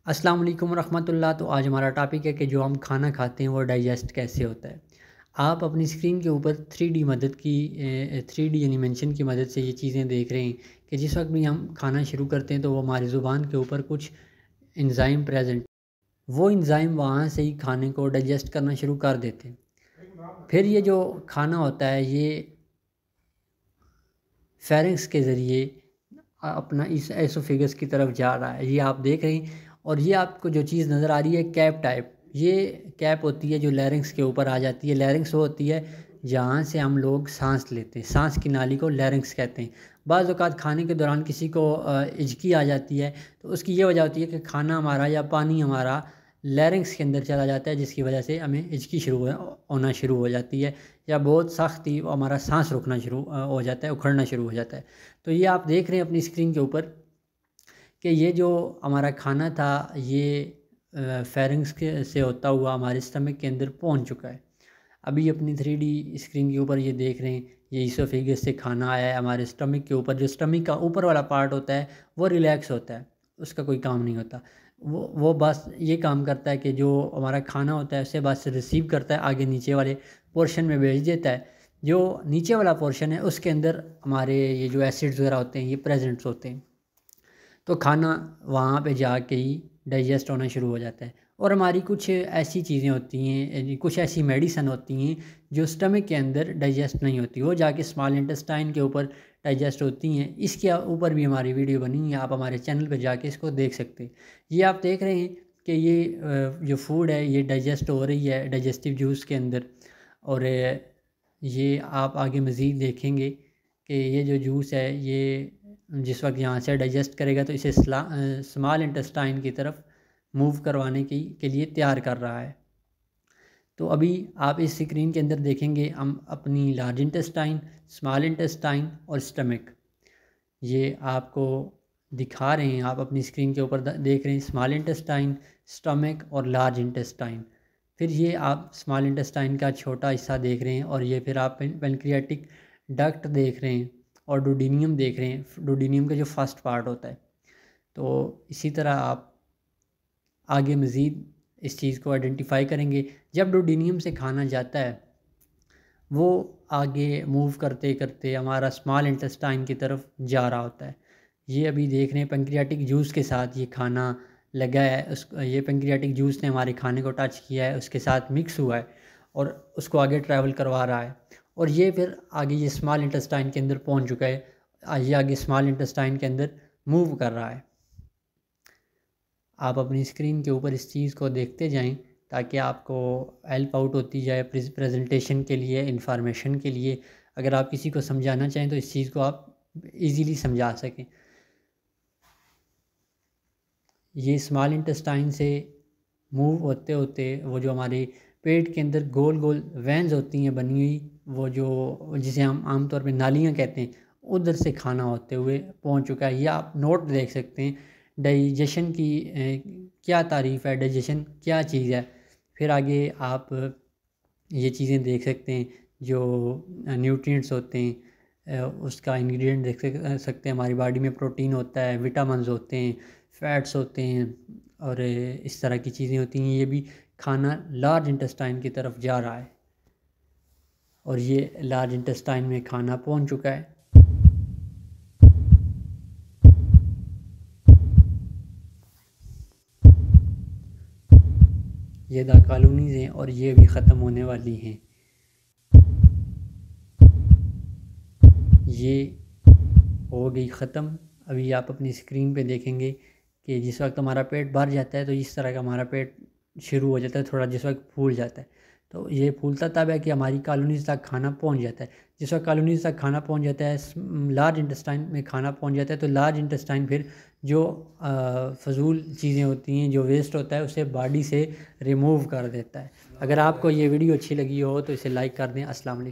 अस्सलाम वालेकुम रहमतुल्लाह। तो आज हमारा टॉपिक है कि जो हम खाना खाते हैं वो डाइजेस्ट कैसे होता है। आप अपनी स्क्रीन के ऊपर 3D एनिमेशन की मदद से ये चीज़ें देख रहे हैं कि जिस वक्त भी हम खाना शुरू करते हैं तो वो हमारी ज़ुबान के ऊपर कुछ एंजाइम प्रेजेंट, वो एंजाइम वहाँ से ही खाने को डाइजेस्ट करना शुरू कर देते हैं। फिर ये जो खाना होता है ये फेरिंक्स के ज़रिए अपना इस एसोफेगस की तरफ जा रहा है। ये आप देख रहे हैं और ये आपको जो चीज़ नज़र आ रही है कैप टाइप, ये कैप होती है जो लैरिंक्स के ऊपर आ जाती है। लैरिंक्स वो होती है जहाँ से हम लोग सांस लेते हैं, सांस की नाली को लैरिंक्स कहते हैं। बाज़ औक़ात खाने के दौरान किसी को हिचकी आ जाती है तो उसकी ये वजह होती है कि खाना हमारा या पानी हमारा लैरिंक्स के अंदर चला जाता है, जिसकी वजह से हमें हिचकी होना शुरू हो जाती है या बहुत सख्त ही हमारा सांस रुकना शुरू हो जाता है, उखड़ना शुरू हो जाता है। तो ये आप देख रहे हैं अपनी स्क्रीन के ऊपर कि ये जो हमारा खाना था ये फेरिंक्स के से होता हुआ हमारे स्टमक के अंदर पहुंच चुका है। अभी अपनी 3D स्क्रीन के ऊपर ये देख रहे हैं, ये इसोफेगस से खाना आया है हमारे स्टमक के ऊपर। जो स्टमक का ऊपर वाला पार्ट होता है वो रिलैक्स होता है, उसका कोई काम नहीं होता। वो बस ये काम करता है कि जो हमारा खाना होता है उसे बस रिसीव करता है, आगे नीचे वाले पोर्शन में भेज देता है। जो नीचे वाला पोर्शन है उसके अंदर हमारे ये जो एसिड्स वगैरह होते हैं ये प्रेजेंट्स होते हैं, तो खाना वहाँ पे जाके ही डाइजेस्ट होना शुरू हो जाता है। और हमारी कुछ ऐसी चीज़ें होती हैं, कुछ ऐसी मेडिसन होती हैं जो स्टमक के अंदर डाइजेस्ट नहीं होती, वो जाके स्मॉल इंटेस्टाइन के ऊपर डाइजेस्ट होती हैं। इसके ऊपर भी हमारी वीडियो बनी है, आप हमारे चैनल पर जाके इसको देख सकते हैं। ये आप देख रहे हैं कि ये जो फूड है ये डाइजेस्ट हो रही है डाइजेस्टिव जूस के अंदर। और ये आप आगे मज़ीद देखेंगे कि ये जो जूस है ये जिस वक्त यहाँ से डाइजेस्ट करेगा तो इसे स्मॉल इंटेस्टाइन की तरफ मूव करवाने के लिए तैयार कर रहा है। तो अभी आप इस स्क्रीन के अंदर देखेंगे हम अपनी लार्ज इंटेस्टाइन, स्मॉल इंटेस्टाइन और स्टमक, ये आपको दिखा रहे हैं। आप अपनी स्क्रीन के ऊपर देख रहे हैं स्मॉल इंटेस्टाइन, स्टमक और लार्ज इंटेस्टाइन। फिर ये आप स्मॉल इंटेस्टाइन का छोटा हिस्सा देख रहे हैं और ये फिर आप पेनक्रियाटिक डक्ट देख रहे हैं और डुओडेनियम देख रहे हैं, डुओडेनियम का जो फर्स्ट पार्ट होता है। तो इसी तरह आप आगे मज़ीद इस चीज़ को आइडेंटिफाई करेंगे। जब डुओडेनियम से खाना जाता है वो आगे मूव करते करते हमारा स्मॉल इंटेस्टाइन की तरफ जा रहा होता है। ये अभी देख रहे हैं पेंक्रियाटिक जूस के साथ ये खाना लगा है, ये पेंक्रियाटिक जूस ने हमारे खाने को टच किया है, उसके साथ मिक्स हुआ है और उसको आगे ट्रैवल करवा रहा है। और ये फिर आगे ये स्मॉल इंटेस्टाइन के अंदर पहुंच चुका है, ये आगे स्मॉल इंटेस्टाइन के अंदर मूव कर रहा है। आप अपनी स्क्रीन के ऊपर इस चीज़ को देखते जाएं ताकि आपको हेल्प आउट होती जाए प्रेजेंटेशन के लिए, इंफॉर्मेशन के लिए। अगर आप किसी को समझाना चाहें तो इस चीज़ को आप इजीली समझा सकें। ये स्मॉल इंटेस्टाइन से मूव होते होते वो जो हमारे पेट के अंदर गोल गोल वेंस होती हैं बनी हुई, वो जो जिसे हम आमतौर पे नालियाँ कहते हैं, उधर से खाना होते हुए पहुंच चुका है। ये आप नोट देख सकते हैं डाइजेशन की क्या तारीफ़ है, डाइजेशन क्या चीज़ है। फिर आगे आप ये चीज़ें देख सकते हैं जो न्यूट्रिएंट्स होते हैं, उसका इंग्रेडिएंट देख सकते हैं। हमारी बॉडी में प्रोटीन होता है, विटामिन्स होते हैं, फैट्स होते हैं और इस तरह की चीज़ें होती हैं। ये भी खाना लार्ज इंटेस्टाइन की तरफ जा रहा है और ये लार्ज इंटेस्टाइन में खाना पहुंच चुका है। ये द कॉलोनीज़ हैं और ये भी ख़त्म होने वाली हैं। ये हो गई ख़त्म। अभी आप अपनी स्क्रीन पे देखेंगे कि जिस वक्त हमारा पेट भर जाता है तो इस तरह का हमारा पेट शुरू हो जाता है, थोड़ा जिस वक्त फूल जाता है। तो ये फूलता तब है कि हमारी कॉलोनीज़ तक खाना पहुंच जाता है। जिस वक्त कॉलोनीज़ तक खाना पहुंच जाता है, लार्ज इंटेस्टाइन में खाना पहुंच जाता है, तो लार्ज इंटेस्टाइन फिर जो फ़जूल चीज़ें होती हैं, जो वेस्ट होता है, उसे बॉडी से रिमूव कर देता है। अगर आपको ये वीडियो अच्छी लगी हो तो इसे लाइक कर दें। अस्सलाम वालेकुम।